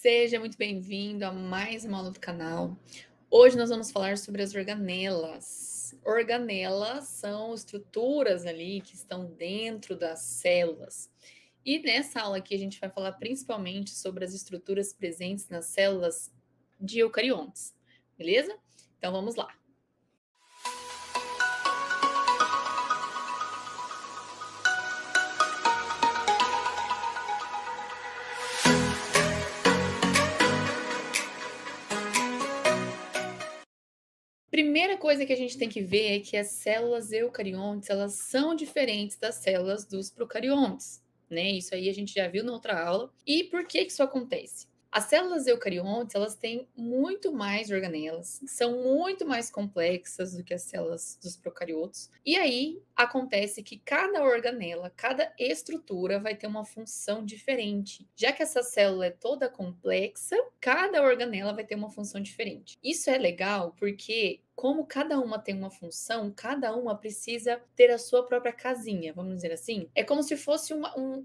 Seja muito bem-vindo a mais uma aula do canal. Hoje nós vamos falar sobre as organelas. Organelas são estruturas ali que estão dentro das células. E nessa aula aqui a gente vai falar principalmente sobre as estruturas presentes nas células de eucariontes, beleza? Então vamos lá. Primeira coisa que a gente tem que ver é que as células eucariontes, elas são diferentes das células dos procariontes, né? Isso aí a gente já viu na outra aula. E por que isso acontece? As células eucariontes, elas têm muito mais organelas, são muito mais complexas do que as células dos procariotos. E aí acontece que cada organela, cada estrutura vai ter uma função diferente. Já que essa célula é toda complexa, cada organela vai ter uma função diferente. Isso é legal porque como cada uma tem uma função, cada uma precisa ter a sua própria casinha, vamos dizer assim. É como se fosse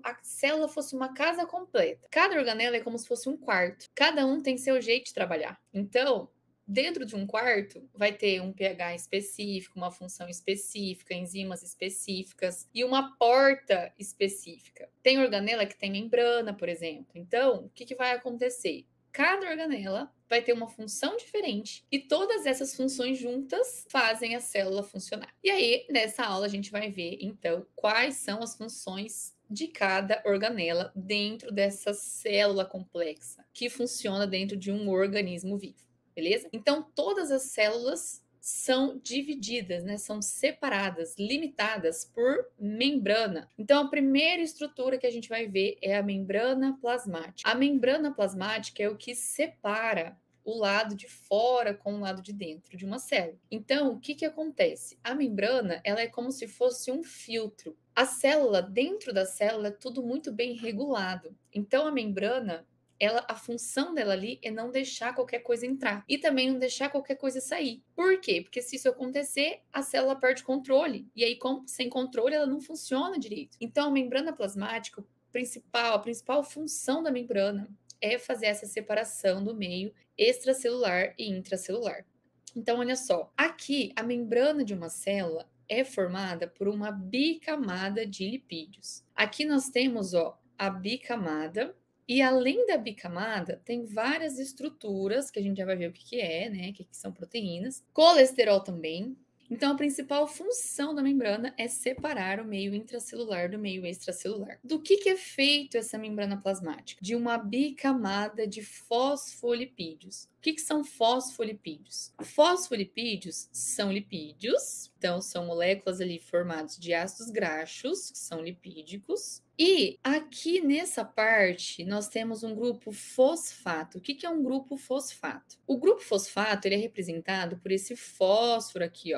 a célula fosse uma casa completa. Cada organela é como se fosse um quarto. Cada um tem seu jeito de trabalhar. Então, dentro de um quarto, vai ter um pH específico, uma função específica, enzimas específicas e uma porta específica. Tem organela que tem membrana, por exemplo. Então, o que vai acontecer? Cada organela vai ter uma função diferente e todas essas funções juntas fazem a célula funcionar. E aí, nessa aula, a gente vai ver, então, quais são as funções de cada organela dentro dessa célula complexa que funciona dentro de um organismo vivo, beleza? Então, todas as células são divididas, né? São separadas, limitadas por membrana. Então, a primeira estrutura que a gente vai ver é a membrana plasmática. A membrana plasmática é o que separa o lado de fora com o lado de dentro de uma célula. Então, o que acontece? A membrana, ela é como se fosse um filtro. A célula, dentro da célula, é tudo muito bem regulado. Então, a membrana, a função dela ali é não deixar qualquer coisa entrar e também não deixar qualquer coisa sair. Por quê? Porque se isso acontecer, a célula perde controle e aí sem controle ela não funciona direito. Então a membrana plasmática, a principal função da membrana é fazer essa separação do meio extracelular e intracelular. Então olha só, aqui a membrana de uma célula é formada por uma bicamada de lipídios. Aqui nós temos, a bicamada. E além da bicamada, tem várias estruturas, que a gente já vai ver o que é, né? Que são proteínas. Colesterol também. Então, a principal função da membrana é separar o meio intracelular do meio extracelular. Do que é feito essa membrana plasmática? De uma bicamada de fosfolipídios. O que são fosfolipídios? Fosfolipídios são lipídios, então são moléculas ali formadas de ácidos graxos, que são lipídicos. E aqui nessa parte nós temos um grupo fosfato. O que é um grupo fosfato? O grupo fosfato ele é representado por esse fósforo aqui,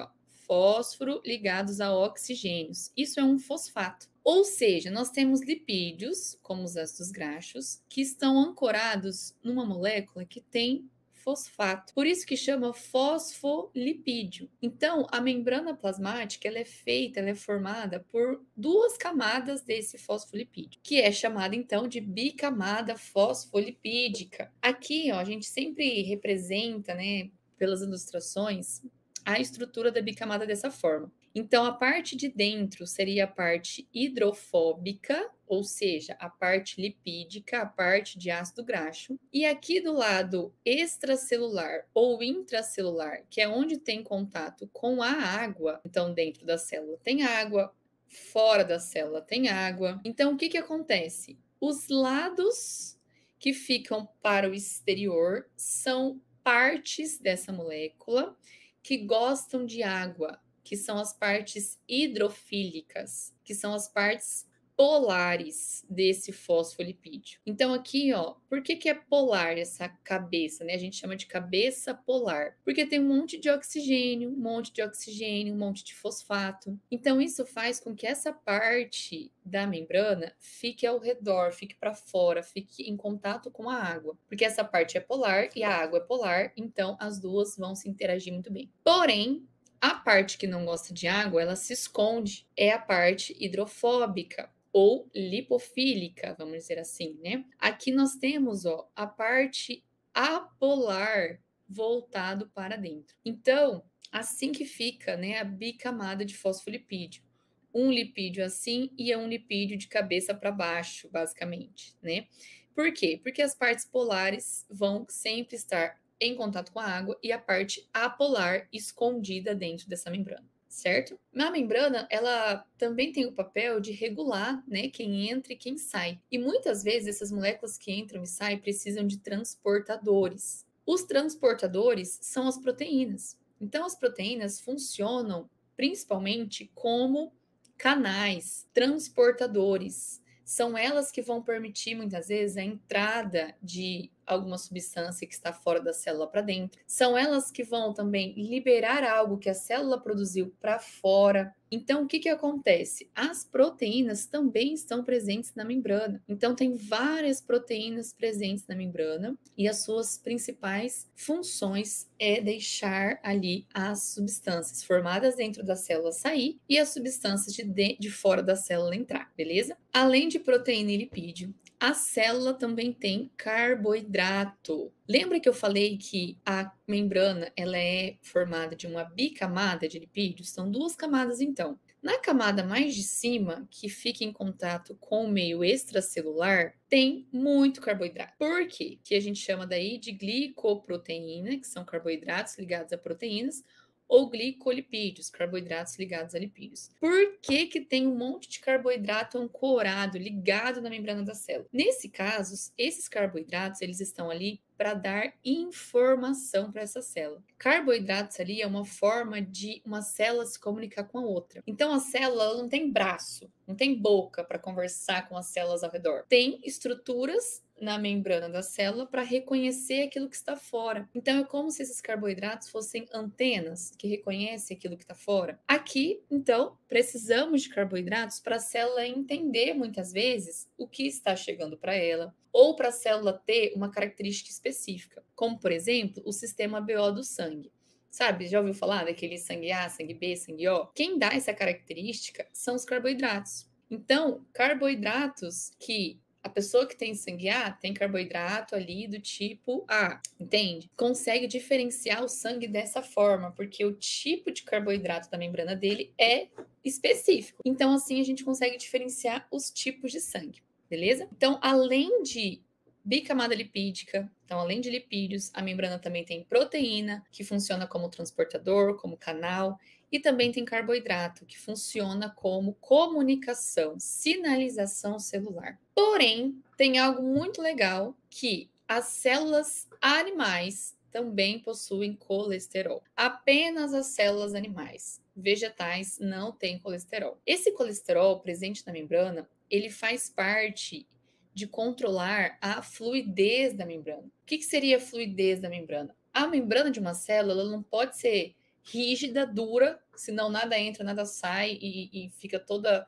fósforo ligados a oxigênios. Isso é um fosfato. Ou seja, nós temos lipídios, como os ácidos graxos, que estão ancorados numa molécula que tem fosfato. Por isso que chama fosfolipídio. Então, a membrana plasmática, ela é formada por duas camadas desse fosfolipídio, que é chamada então de bicamada fosfolipídica. Aqui, a gente sempre representa, né, pelas ilustrações, a estrutura da bicamada dessa forma. Então, a parte de dentro seria a parte hidrofóbica, ou seja, a parte lipídica, a parte de ácido graxo. E aqui do lado extracelular ou intracelular, que é onde tem contato com a água, então dentro da célula tem água, fora da célula tem água. Então, o que acontece? Os lados que ficam para o exterior são partes dessa molécula que gostam de água, que são as partes hidrofílicas, que são as partes polares desse fosfolipídio. Então aqui, por que é polar essa cabeça, né? A gente chama de cabeça polar, porque tem um monte de oxigênio, um monte de oxigênio, um monte de fosfato. Então isso faz com que essa parte da membrana fique ao redor, fique para fora, fique em contato com a água, porque essa parte é polar e a água é polar, então as duas vão se interagir muito bem. Porém, a parte que não gosta de água, ela se esconde, é a parte hidrofóbica. ou lipofílica, vamos dizer assim, né? Aqui nós temos, ó, a parte apolar voltado para dentro. Então, assim que fica, né, a bicamada de fosfolipídio. Um lipídio assim e é um lipídio de cabeça para baixo, basicamente, né? Por quê? Porque as partes polares vão sempre estar em contato com a água e a parte apolar escondida dentro dessa membrana, certo? Na membrana, ela também tem o papel de regular, né, quem entra e quem sai. E muitas vezes essas moléculas que entram e saem precisam de transportadores. Os transportadores são as proteínas. Então, as proteínas funcionam principalmente como canais, transportadores. São elas que vão permitir, muitas vezes, a entrada de alguma substância que está fora da célula para dentro. São elas que vão também liberar algo que a célula produziu para fora. Então, o que acontece? As proteínas também estão presentes na membrana. Então, tem várias proteínas presentes na membrana e as suas principais funções é deixar ali as substâncias formadas dentro da célula sair e as substâncias de fora da célula entrar, beleza? Além de proteína e lipídio, a célula também tem carboidrato. Lembra que eu falei que a membrana ela é formada de uma bicamada de lipídios? São duas camadas, então. Na camada mais de cima, que fica em contato com o meio extracelular, tem muito carboidrato. Por quê? Que a gente chama daí de glicoproteína, que são carboidratos ligados a proteínas, ou glicolipídios, carboidratos ligados a lipídios. Por que tem um monte de carboidrato ancorado, ligado na membrana da célula? Nesse caso, esses carboidratos, eles estão ali para dar informação para essa célula. Carboidratos ali é uma forma de uma célula se comunicar com a outra. Então, a célula não tem braço, não tem boca para conversar com as células ao redor. Tem estruturas na membrana da célula para reconhecer aquilo que está fora. Então, é como se esses carboidratos fossem antenas que reconhecem aquilo que está fora. Aqui, então, precisamos de carboidratos para a célula entender, muitas vezes, o que está chegando para ela, ou para a célula ter uma característica específica, como, por exemplo, o sistema BO do sangue. Sabe, já ouviu falar daquele sangue A, sangue B, sangue O? Quem dá essa característica são os carboidratos. Então, carboidratos que a pessoa que tem sangue A tem carboidrato ali do tipo A, entende? Consegue diferenciar o sangue dessa forma, porque o tipo de carboidrato da membrana dele é específico. Então, assim, a gente consegue diferenciar os tipos de sangue, beleza? Então, além de bicamada lipídica, então, além de lipídios, a membrana também tem proteína, que funciona como transportador, como canal, e também tem carboidrato, que funciona como comunicação, sinalização celular. Porém, tem algo muito legal que as células animais também possuem colesterol. Apenas as células animais. Vegetais não têm colesterol. Esse colesterol presente na membrana, ele faz parte de controlar a fluidez da membrana. O que seria a fluidez da membrana? A membrana de uma célula ela não pode ser rígida, dura, senão nada entra, nada sai e fica toda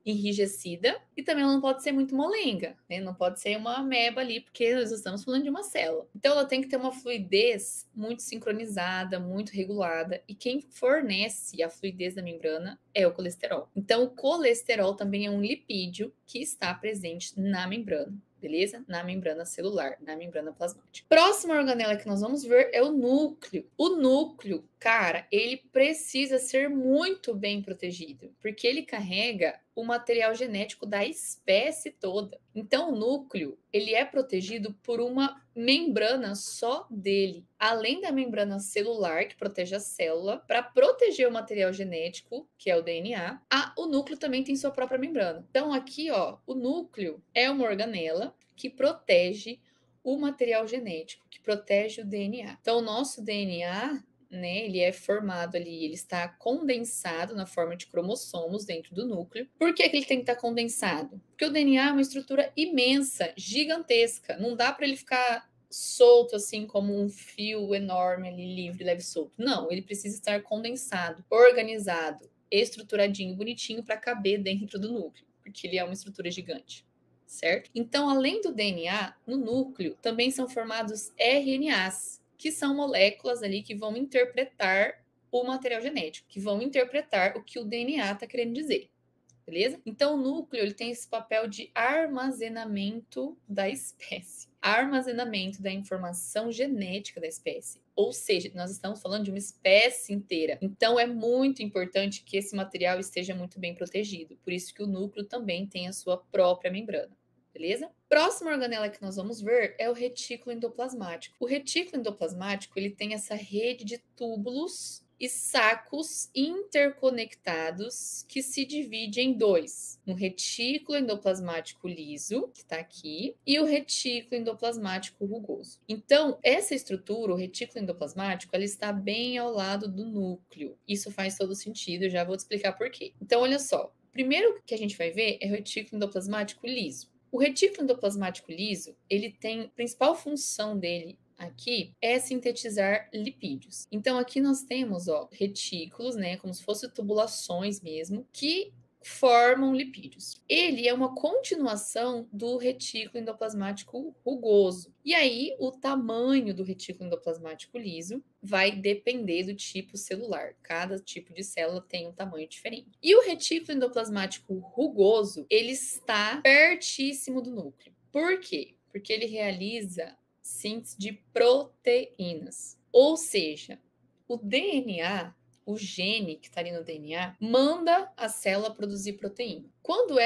enrijecida, e também ela não pode ser muito molenga, né? Não pode ser uma ameba ali, porque nós estamos falando de uma célula. Então ela tem que ter uma fluidez muito sincronizada, muito regulada, e quem fornece a fluidez da membrana é o colesterol. Então o colesterol também é um lipídio que está presente na membrana. Beleza? Na membrana celular, na membrana plasmática. Próxima organela que nós vamos ver é o núcleo. O núcleo, cara, ele precisa ser muito bem protegido, porque ele carrega o material genético da espécie toda. Então, o núcleo, ele é protegido por uma membrana só dele. Além da membrana celular, que protege a célula, para proteger o material genético, que é o DNA, o núcleo também tem sua própria membrana. Então, aqui, ó, o núcleo é uma organela que protege o material genético, que protege o DNA. Então, o nosso DNA, né, ele é formado ali, ele está condensado na forma de cromossomos dentro do núcleo. Por que ele tem que estar condensado? Porque o DNA é uma estrutura imensa, gigantesca. Não dá para ele ficar solto assim como um fio enorme ali, livre, leve, solto. Não, ele precisa estar condensado, organizado, estruturadinho, bonitinho para caber dentro do núcleo, porque ele é uma estrutura gigante. Certo? Então, além do DNA, no núcleo também são formados RNAs, que são moléculas ali que vão interpretar o material genético, que vão interpretar o que o DNA está querendo dizer. beleza? Então, o núcleo ele tem esse papel de armazenamento da espécie, armazenamento da informação genética da espécie. Ou seja, nós estamos falando de uma espécie inteira. Então, é muito importante que esse material esteja muito bem protegido. Por isso que o núcleo também tem a sua própria membrana. Beleza? Próxima organela que nós vamos ver é o retículo endoplasmático. O retículo endoplasmático ele tem essa rede de túbulos e sacos interconectados que se divide em dois. Um retículo endoplasmático liso, que está aqui, e o retículo endoplasmático rugoso. Então, essa estrutura, o retículo endoplasmático, ela está bem ao lado do núcleo. Isso faz todo sentido, eu já vou te explicar por quê. Então, olha só. O primeiro que a gente vai ver é o retículo endoplasmático liso. O retículo endoplasmático liso, ele tem, a principal função dele aqui é sintetizar lipídios. Então, aqui nós temos, ó, retículos, né, como se fossem tubulações mesmo, que formam lipídios. Ele é uma continuação do retículo endoplasmático rugoso. E aí, o tamanho do retículo endoplasmático liso vai depender do tipo celular. Cada tipo de célula tem um tamanho diferente. E o retículo endoplasmático rugoso, ele está pertíssimo do núcleo. Por quê? Porque ele realiza síntese de proteínas. Ou seja, o DNA, o gene que está ali no DNA, manda a célula produzir proteína. Quando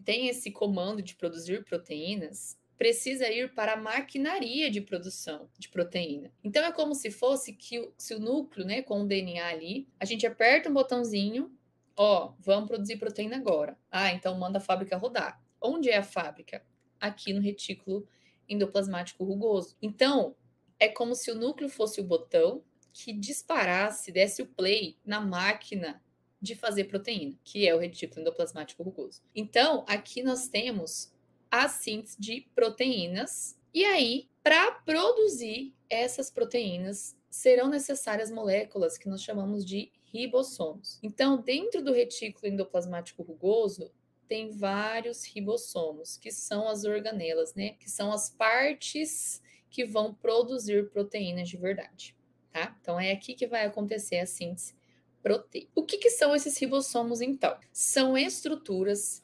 tem esse comando de produzir proteínas, precisa ir para a maquinaria de produção de proteína. Então, é como se fosse que se o núcleo, né, com o DNA ali, a gente aperta um botãozinho, ó, vamos produzir proteína agora. Ah, então manda a fábrica rodar. Onde é a fábrica? Aqui no retículo endoplasmático rugoso. Então, é como se o núcleo fosse o botão que disparasse, desse o play na máquina de fazer proteína, que é o retículo endoplasmático rugoso. Então, aqui nós temos a síntese de proteínas, e aí, para produzir essas proteínas, serão necessárias moléculas que nós chamamos de ribossomos. Então, dentro do retículo endoplasmático rugoso, tem vários ribossomos, que são as organelas, né? Que são as partes que vão produzir proteínas de verdade, tá? Então, é aqui que vai acontecer a síntese proteica. O que são esses ribossomos, então? São estruturas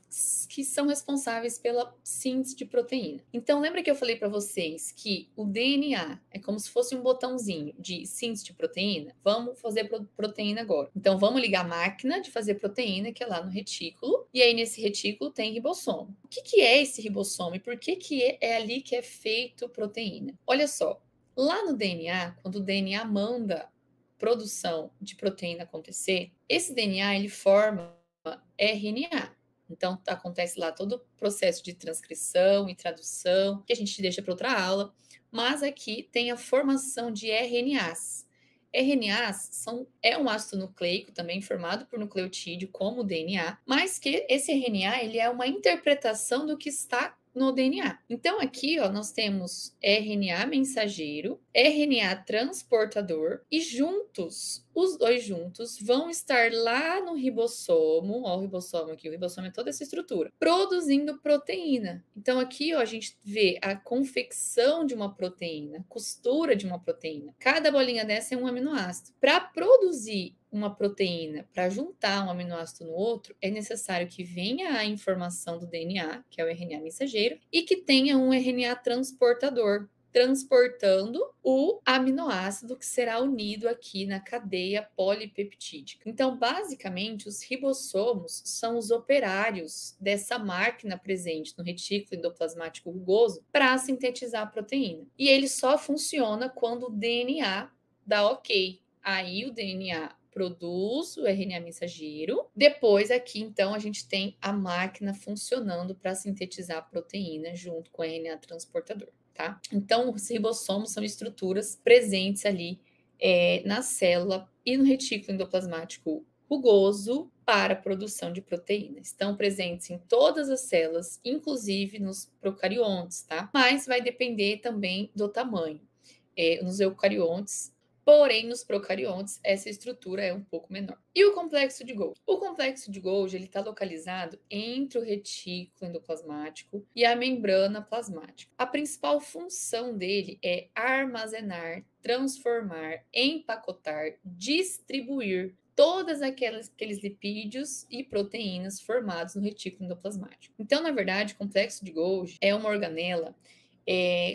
que são responsáveis pela síntese de proteína. Então, lembra que eu falei para vocês que o DNA é como se fosse um botãozinho de síntese de proteína? Vamos fazer proteína agora. Então, vamos ligar a máquina de fazer proteína, que é lá no retículo, e aí nesse retículo tem ribossomo. O que é esse ribossomo e por que é ali que é feito proteína? Olha só, lá no DNA, quando o DNA manda produção de proteína acontecer, esse DNA ele forma RNA. Então, acontece lá todo o processo de transcrição e tradução, que a gente deixa para outra aula, mas aqui tem a formação de RNAs. RNAs é um ácido nucleico também formado por nucleotídeo, como o DNA, mas que esse RNA ele é uma interpretação do que está no DNA. Então, aqui ó, nós temos RNA mensageiro, RNA transportador, e juntos, os dois juntos, vão estar lá no ribossomo, ó, o ribossomo aqui, o ribossomo é toda essa estrutura, produzindo proteína. Então, aqui ó, a gente vê a confecção de uma proteína, costura de uma proteína. Cada bolinha dessa é um aminoácido. Para produzir uma proteína, para juntar um aminoácido no outro, é necessário que venha a informação do DNA, que é o RNA mensageiro, e que tenha um RNA transportador, transportando o aminoácido que será unido aqui na cadeia polipeptídica. Então, basicamente, os ribossomos são os operários dessa máquina presente no retículo endoplasmático rugoso para sintetizar a proteína. E ele só funciona quando o DNA dá ok. Aí o DNA produz o RNA mensageiro. Depois aqui, então, a gente tem a máquina funcionando para sintetizar a proteína junto com o RNA transportador, tá? Então, os ribossomos são estruturas presentes ali na célula e no retículo endoplasmático rugoso para a produção de proteínas. Estão presentes em todas as células, inclusive nos procariontes, tá? Mas vai depender também do tamanho. Nos eucariontes, porém, nos procariontes, essa estrutura é um pouco menor. E o complexo de Golgi? O complexo de Golgi está localizado entre o retículo endoplasmático e a membrana plasmática. A principal função dele é armazenar, transformar, empacotar, distribuir todas aqueles lipídios e proteínas formados no retículo endoplasmático. Então, na verdade, o complexo de Golgi é uma organela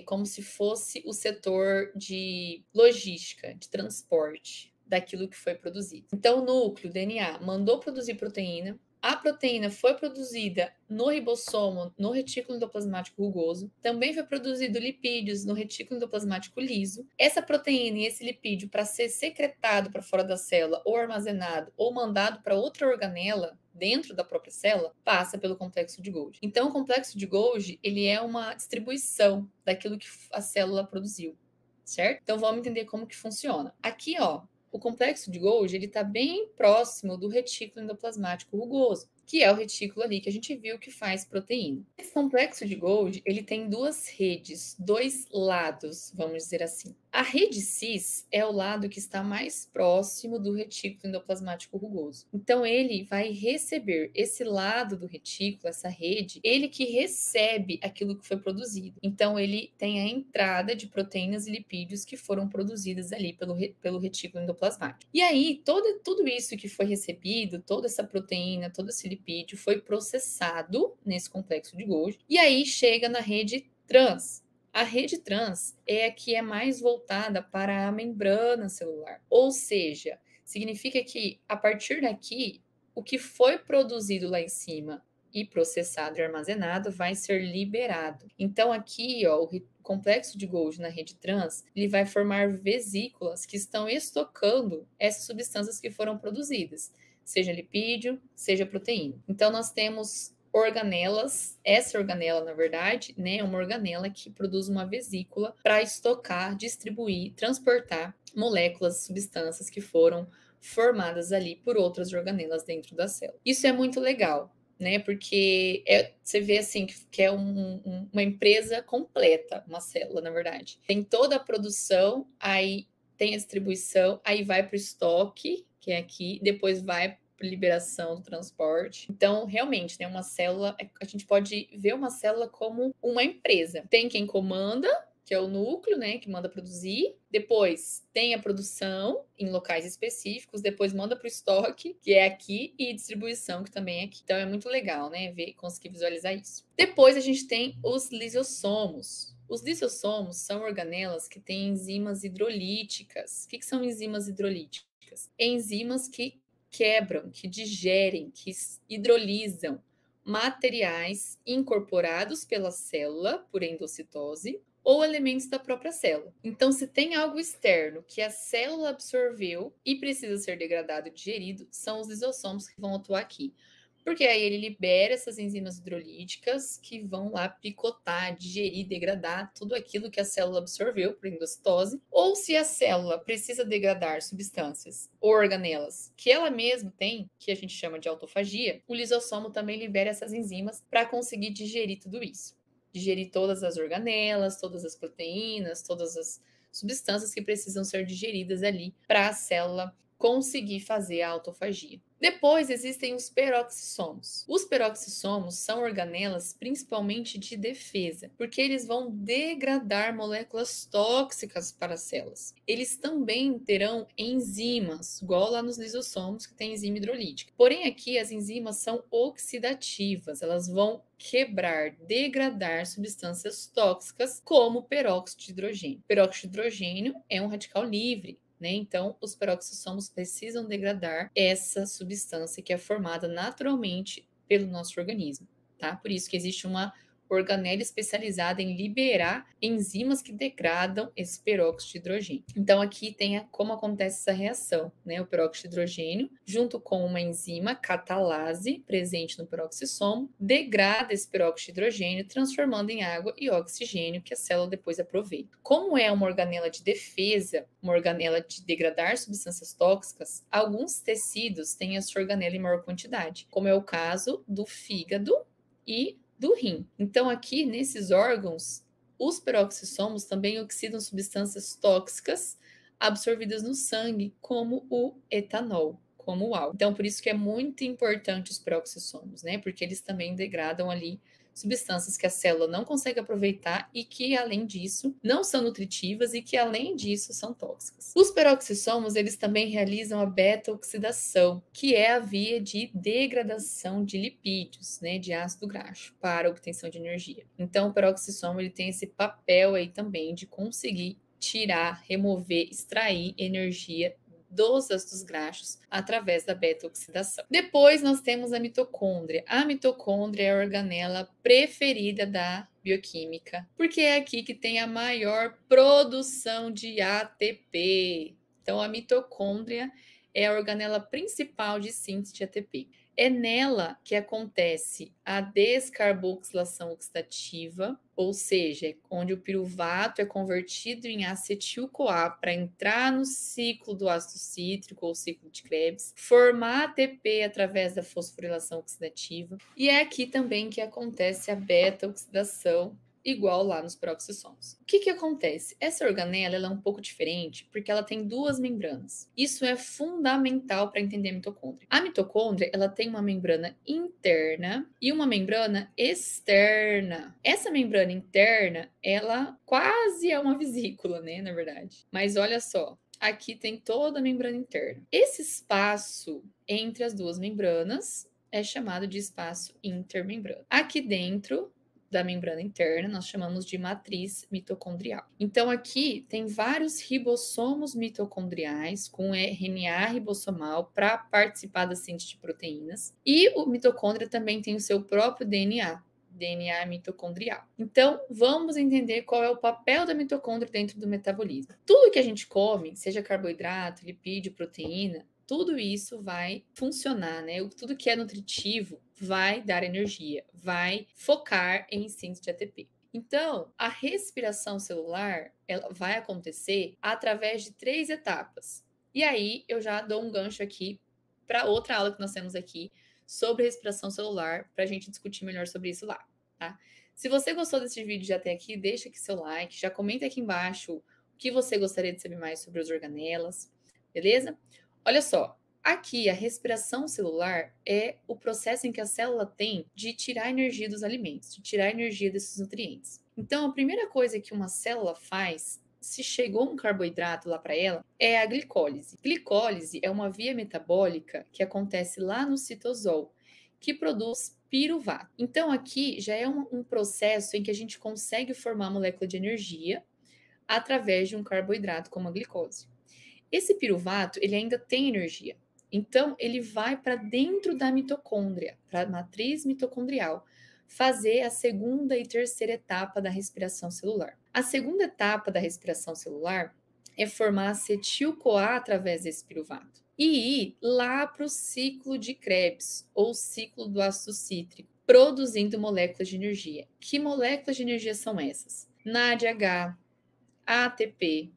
como se fosse o setor de logística, de transporte daquilo que foi produzido. Então, o núcleo, o DNA, mandou produzir proteína, a proteína foi produzida no ribossomo, no retículo endoplasmático rugoso. Também foi produzido lipídios no retículo endoplasmático liso. Essa proteína e esse lipídio, para ser secretado para fora da célula, ou armazenado, ou mandado para outra organela dentro da própria célula, passa pelo complexo de Golgi. Então, o complexo de Golgi, ele é uma distribuição daquilo que a célula produziu, certo? Então, vamos entender como que funciona. Aqui, ó, o complexo de Golgi, ele está bem próximo do retículo endoplasmático rugoso, que é o retículo ali que a gente viu que faz proteína. Esse complexo de Golgi, ele tem duas redes, dois lados, vamos dizer assim. A rede cis é o lado que está mais próximo do retículo endoplasmático rugoso. Então, ele vai receber esse lado do retículo, essa rede, ele que recebe aquilo que foi produzido. Então, ele tem a entrada de proteínas e lipídios que foram produzidas ali pelo retículo endoplasmático. E aí, tudo isso que foi recebido, toda essa proteína, todo esse lipídio, foi processado nesse complexo de Golgi, e aí chega na rede trans. A rede trans é a que é mais voltada para a membrana celular, ou seja, significa que a partir daqui, o que foi produzido lá em cima e processado e armazenado vai ser liberado. Então aqui, ó, o complexo de Golgi na rede trans, ele vai formar vesículas que estão estocando essas substâncias que foram produzidas, seja lipídio, seja proteína. Então nós temos organelas, essa organela, na verdade, né, é uma organela que produz uma vesícula para estocar, distribuir, transportar moléculas, substâncias que foram formadas ali por outras organelas dentro da célula. Isso é muito legal, né, porque você vê assim que é uma empresa completa, uma célula, na verdade. Tem toda a produção, aí tem a distribuição, aí vai para o estoque, que é aqui, depois vai liberação do transporte. Então, realmente, né, uma célula, a gente pode ver uma célula como uma empresa. Tem quem comanda, que é o núcleo, né, que manda produzir. Depois tem a produção em locais específicos, depois manda para o estoque, que é aqui, e distribuição, que também é aqui. Então é muito legal, né, conseguir visualizar isso. Depois a gente tem os lisossomos. Os lisossomos são organelas que têm enzimas hidrolíticas. O que são enzimas hidrolíticas? Enzimas que quebram, que digerem, que hidrolisam materiais incorporados pela célula por endocitose ou elementos da própria célula. Então, se tem algo externo que a célula absorveu e precisa ser degradado e digerido, são os lisossomos que vão atuar aqui. Porque aí ele libera essas enzimas hidrolíticas que vão lá picotar, digerir, degradar tudo aquilo que a célula absorveu por endocitose. Ou se a célula precisa degradar substâncias ou organelas que ela mesma tem, que a gente chama de autofagia, o lisossomo também libera essas enzimas para conseguir digerir tudo isso. Digerir todas as organelas, todas as proteínas, todas as substâncias que precisam ser digeridas ali para a célula conseguir fazer a autofagia. Depois existem os peroxissomos. Os peroxissomos são organelas principalmente de defesa, porque eles vão degradar moléculas tóxicas para as células. Eles também terão enzimas, igual lá nos lisossomos, que tem enzima hidrolítica. Porém, aqui as enzimas são oxidativas, elas vão quebrar, degradar substâncias tóxicas, como peróxido de hidrogênio. Peróxido de hidrogênio é um radical livre, né? Então, os peroxissomos precisam degradar essa substância que é formada naturalmente pelo nosso organismo, tá? Por isso que existe uma organela especializada em liberar enzimas que degradam esse peróxido de hidrogênio. Então, aqui tem como acontece essa reação, né? O peróxido de hidrogênio, junto com uma enzima catalase presente no peroxissomo, degrada esse peróxido de hidrogênio, transformando em água e oxigênio que a célula depois aproveita. Como é uma organela de defesa, uma organela de degradar substâncias tóxicas, alguns tecidos têm essa organela em maior quantidade, como é o caso do fígado e do rim. Então, aqui nesses órgãos, os peroxissomos também oxidam substâncias tóxicas absorvidas no sangue, como o etanol, como o álcool. Então, por isso que é muito importante os peroxissomos, né? Porque eles também degradam ali substâncias que a célula não consegue aproveitar e que, além disso, não são nutritivas e que, além disso, são tóxicas. Os peroxissomos, eles também realizam a beta-oxidação, que é a via de degradação de lipídios, né, de ácido graxo, para a obtenção de energia. Então, o peroxissomo, ele tem esse papel aí também de conseguir tirar, remover, extrair energia dos ácidos graxos através da beta-oxidação. Depois nós temos a mitocôndria. A mitocôndria é a organela preferida da bioquímica, porque é aqui que tem a maior produção de ATP. Então, a mitocôndria é a organela principal de síntese de ATP. É nela que acontece a descarboxilação oxidativa, ou seja, onde o piruvato é convertido em acetil-CoA para entrar no ciclo do ácido cítrico ou ciclo de Krebs, formar ATP através da fosforilação oxidativa, e é aqui também que acontece a beta-oxidação, igual lá nos peroxissomos. O que acontece? Essa organela ela é um pouco diferente porque ela tem duas membranas. Isso é fundamental para entender a mitocôndria. A mitocôndria ela tem uma membrana interna e uma membrana externa. Essa membrana interna, ela quase é uma vesícula, né, na verdade. Mas olha só, aqui tem toda a membrana interna. Esse espaço entre as duas membranas é chamado de espaço intermembrana. Aqui dentro da membrana interna, nós chamamos de matriz mitocondrial. Então, aqui tem vários ribossomos mitocondriais com RNA ribossomal para participar da síntese de proteínas. E o mitocôndria também tem o seu próprio DNA mitocondrial. Então, vamos entender qual é o papel da mitocôndria dentro do metabolismo. Tudo que a gente come, seja carboidrato, lipídio, proteína, tudo isso vai funcionar, né? Tudo que é nutritivo vai dar energia, vai focar em síntese de ATP. Então, a respiração celular ela vai acontecer através de 3 etapas. E aí, eu já dou um gancho aqui para outra aula que nós temos aqui sobre respiração celular, para a gente discutir melhor sobre isso lá, tá? Se você gostou desse vídeo já até aqui, deixa aqui seu like, já comenta aqui embaixo o que você gostaria de saber mais sobre as organelas, beleza? Olha só, aqui a respiração celular é o processo em que a célula tem de tirar energia dos alimentos, de tirar energia desses nutrientes. Então, a primeira coisa que uma célula faz, se chegou um carboidrato lá para ela, é a glicólise. Glicólise é uma via metabólica que acontece lá no citosol, que produz piruvato. Então, aqui já é um processo em que a gente consegue formar a molécula de energia através de um carboidrato como a glicose. Esse piruvato, ele ainda tem energia. Então, ele vai para dentro da mitocôndria, para a matriz mitocondrial, fazer a segunda e terceira etapa da respiração celular. A segunda etapa da respiração celular é formar acetil-CoA através desse piruvato e ir lá para o ciclo de Krebs, ou ciclo do ácido cítrico, produzindo moléculas de energia. Que moléculas de energia são essas? NADH, ATP,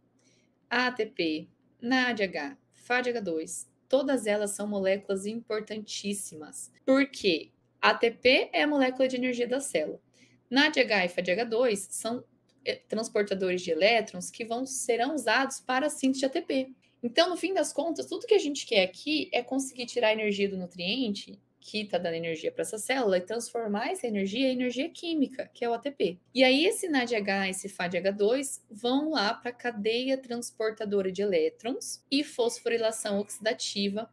NADH, FADH2, todas elas são moléculas importantíssimas. Por quê? ATP é a molécula de energia da célula. NADH e FADH2 são transportadores de elétrons que serão usados para a síntese de ATP. Então, no fim das contas, tudo que a gente quer aqui é conseguir tirar a energia do nutriente que está dando energia para essa célula e transformar essa energia em energia química, que é o ATP. E aí esse NADH e esse FADH2 vão lá para a cadeia transportadora de elétrons e fosforilação oxidativa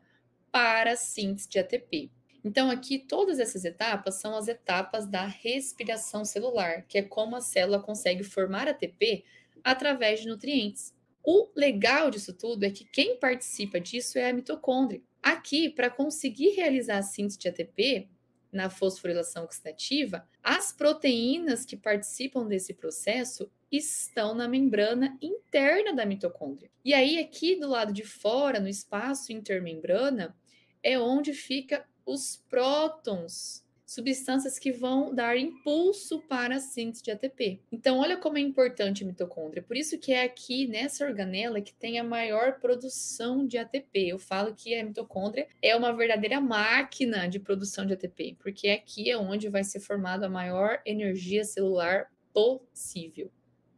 para a síntese de ATP. Então aqui todas essas etapas são as etapas da respiração celular, que é como a célula consegue formar ATP através de nutrientes. O legal disso tudo é que quem participa disso é a mitocôndria. Aqui, para conseguir realizar a síntese de ATP na fosforilação oxidativa, as proteínas que participam desse processo estão na membrana interna da mitocôndria. E aí, aqui do lado de fora, no espaço intermembrana, é onde fica os prótons, substâncias que vão dar impulso para a síntese de ATP. Então, olha como é importante a mitocôndria. Por isso que é aqui nessa organela que tem a maior produção de ATP. Eu falo que a mitocôndria é uma verdadeira máquina de produção de ATP, porque aqui é onde vai ser formada a maior energia celular possível.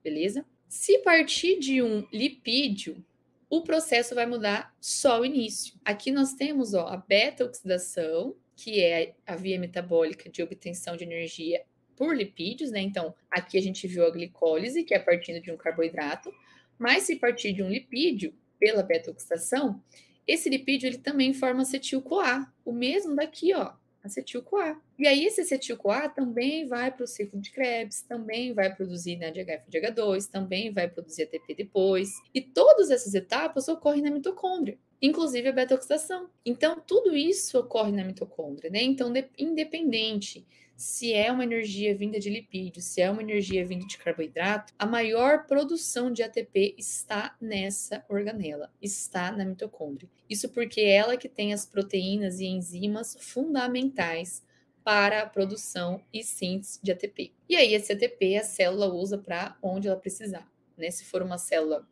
Beleza? Se partir de um lipídio, o processo vai mudar só o início. Aqui nós temos a beta-oxidação, que é a via metabólica de obtenção de energia por lipídios, né? Então, aqui a gente viu a glicólise, que é partindo de um carboidrato, mas se partir de um lipídio, pela beta-oxidação, esse lipídio ele também forma acetil-CoA, o mesmo daqui, ó, acetil-CoA. E aí esse acetil-CoA também vai para o ciclo de Krebs, também vai produzir NADH e FGH2, também vai produzir ATP depois. E todas essas etapas ocorrem na mitocôndria, inclusive a beta-oxidação. Então, tudo isso ocorre na mitocôndria, né? Então, independente se é uma energia vinda de lipídios, se é uma energia vinda de carboidrato, a maior produção de ATP está nessa organela, está na mitocôndria. Isso porque é ela que tem as proteínas e enzimas fundamentais para a produção e síntese de ATP. E aí, esse ATP a célula usa para onde ela precisar, né? Se for uma célula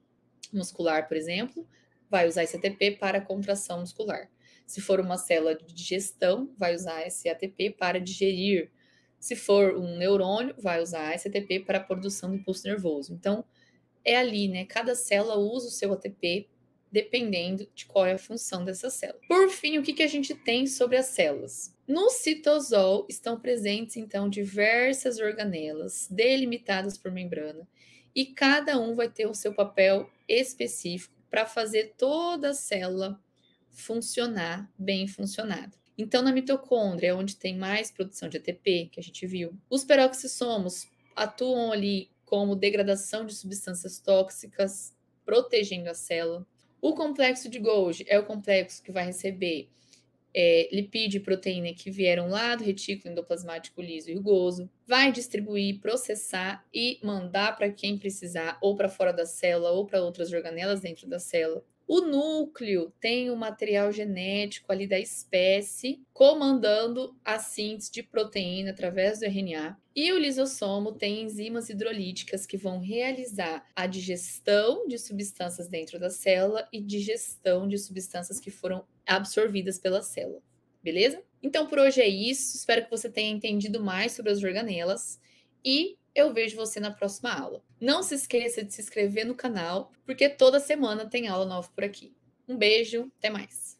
muscular, por exemplo, vai usar esse ATP para a contração muscular. Se for uma célula de digestão, vai usar esse ATP para digerir. Se for um neurônio, vai usar esse ATP para a produção do impulso nervoso. Então, é ali, né? Cada célula usa o seu ATP dependendo de qual é a função dessa célula. Por fim, o que a gente tem sobre as células? No citosol estão presentes, então, diversas organelas delimitadas por membrana e cada um vai ter o seu papel específico para fazer toda a célula funcionar bem funcionada. Então, na mitocôndria, onde tem mais produção de ATP, que a gente viu, os peroxissomos atuam ali como degradação de substâncias tóxicas, protegendo a célula. O complexo de Golgi é o complexo que vai receber lipídio e proteína que vieram lá do retículo endoplasmático liso e rugoso, vai distribuir, processar e mandar para quem precisar, ou para fora da célula, ou para outras organelas dentro da célula. O núcleo tem o material genético ali da espécie comandando a síntese de proteína através do RNA. E o lisossomo tem enzimas hidrolíticas que vão realizar a digestão de substâncias dentro da célula e digestão de substâncias que foram absorvidas pela célula. Beleza? Então, por hoje é isso. Espero que você tenha entendido mais sobre as organelas e eu vejo você na próxima aula. Não se esqueça de se inscrever no canal, porque toda semana tem aula nova por aqui. Um beijo, até mais!